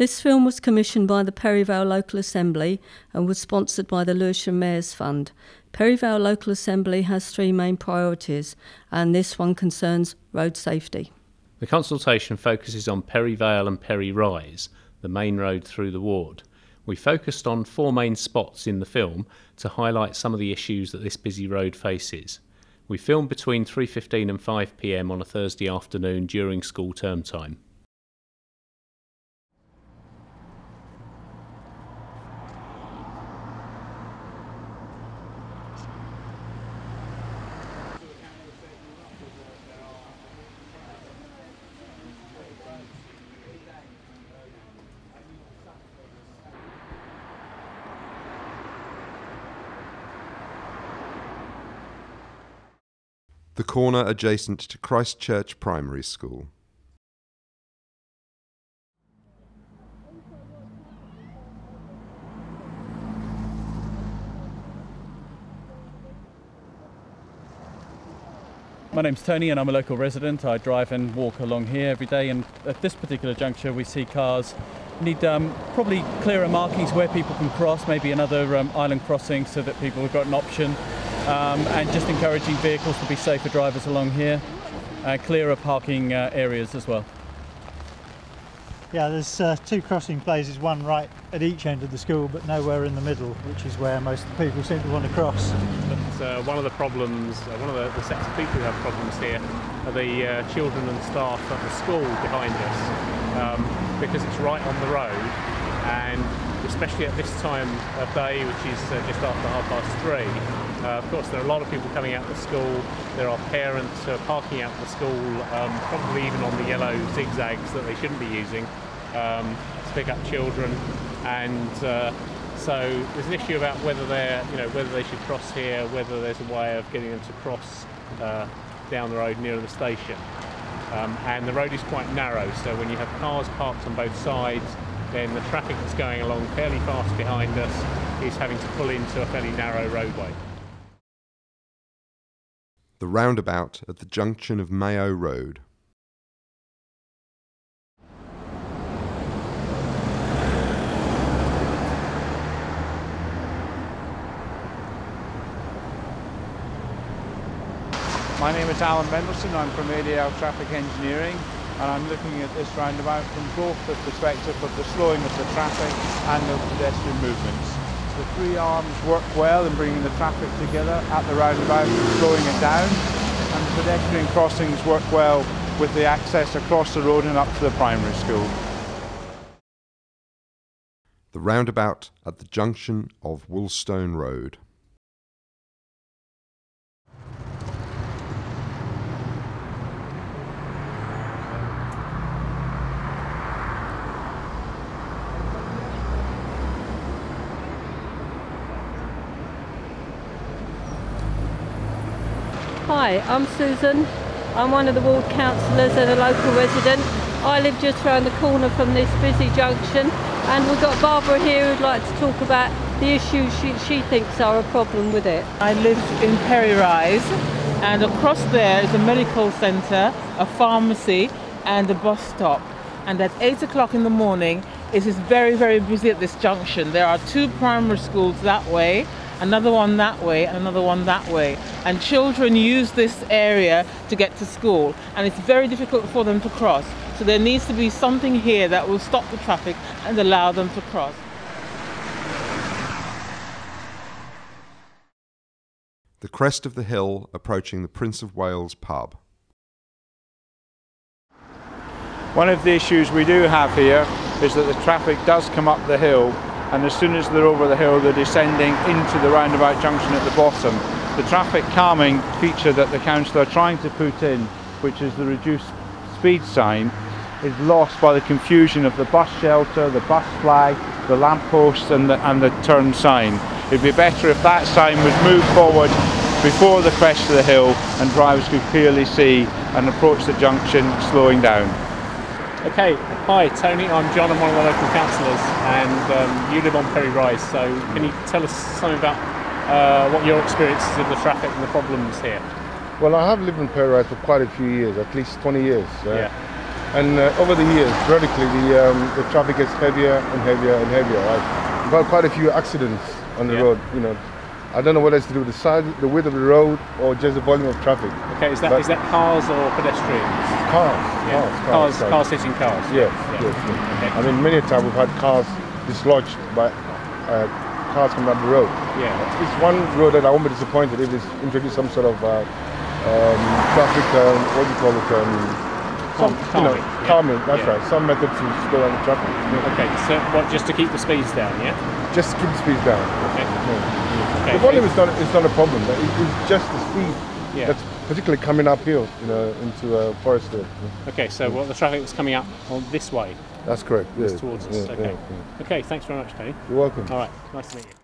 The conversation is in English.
This film was commissioned by the Perivale Local Assembly and was sponsored by the Lewisham Mayor's Fund. Perivale Local Assembly has three main priorities, and this one concerns road safety. The consultation focuses on Perivale and Perry Rise, the main road through the ward. We focused on four main spots in the film to highlight some of the issues that this busy road faces. We filmed between 3:15 and 5 p.m. on a Thursday afternoon during school term time. The corner adjacent to Christchurch Primary School. My name's Tony and I'm a local resident. I drive and walk along here every day, and at this particular juncture we see cars need probably clearer markings where people can cross, maybe another island crossing so that people have got an option, and just encouraging vehicles to be safer drivers along here, clearer parking areas as well. Yeah, there's two crossing places, one right at each end of the school but nowhere in the middle, which is where most people seem to want to cross. But one of the problems, one of the sets of people who have problems here are the children and staff at the school behind us, because it's right on the road, and especially at this time of day, which is just after 3:30. Of course, there are a lot of people coming out of the school. There are parents who are parking out of the school, probably even on the yellow zigzags that they shouldn't be using to pick up children. And so there's an issue about whether whether they should cross here, whether there's a way of getting them to cross down the road nearer the station. And the road is quite narrow, so when you have cars parked on both sides, then the traffic that's going along fairly fast behind us is having to pull into a fairly narrow roadway. The roundabout at the junction of Mayo Road. My name is Alan Mendelson. I'm from ADL Traffic Engineering, and I'm looking at this roundabout from both the perspective of the slowing of the traffic and of pedestrian movements. The three arms work well in bringing the traffic together at the roundabout, slowing it down, and the pedestrian crossings work well with the access across the road and up to the primary school. The roundabout at the junction of Woolstone Road. Hi, I'm Susan. I'm one of the ward councillors and a local resident. I live just round the corner from this busy junction, and we've got Barbara here who'd like to talk about the issues she thinks are a problem with it. I live in Perry Rise, and across there is a medical centre, a pharmacy and a bus stop. And at 8 o'clock in the morning it is very, very busy at this junction. There are two primary schools that way, another one that way and another one that way, and children use this area to get to school, and it's very difficult for them to cross. So there needs to be something here that will stop the traffic and allow them to cross. The crest of the hill approaching the Prince of Wales pub. One of the issues we do have here is that the traffic does come up the hill, and as soon as they're over the hill they're descending into the roundabout junction at the bottom. The traffic calming feature that the council are trying to put in, which is the reduced speed sign, is lost by the confusion of the bus shelter, the bus flag, the lamppost and the turn sign. It'd be better if that sign was moved forward before the crest of the hill and drivers could clearly see and approach the junction slowing down. Okay, hi Tony, I'm John, I'm one of the local councillors, and you live on Perry Rise, so can you tell us something about what your experiences of the traffic and the problems here? Well, I have lived in Perry Rise for quite a few years, at least 20 years. Yeah. And over the years, periodically, the traffic gets heavier and heavier and heavier. Right? We've had quite a few accidents on the road. You know, I don't know whether it's to do with the size, the width of the road, or just the volume of traffic. Okay, is that cars or pedestrians? Cars hitting cars. Yes. Yeah. Yes. Okay. I mean, many a time we've had cars dislodged by cars coming down the road. Yeah. It's one road that I won't be disappointed if it's introduced some sort of traffic. What do you call it? Calming. That's right. Some method to slow down the traffic. Okay. So what? Just to keep the speeds down, yeah? Just to keep the speeds down. Okay. Okay. The volume is not a problem. It's just the speed that's particularly coming uphill, you know, into Forest Hill. Okay. So what the traffic was coming up on this way? That's correct. Towards us. Okay. Okay. Thanks very much, Tony. You're welcome. All right. Nice to meet you.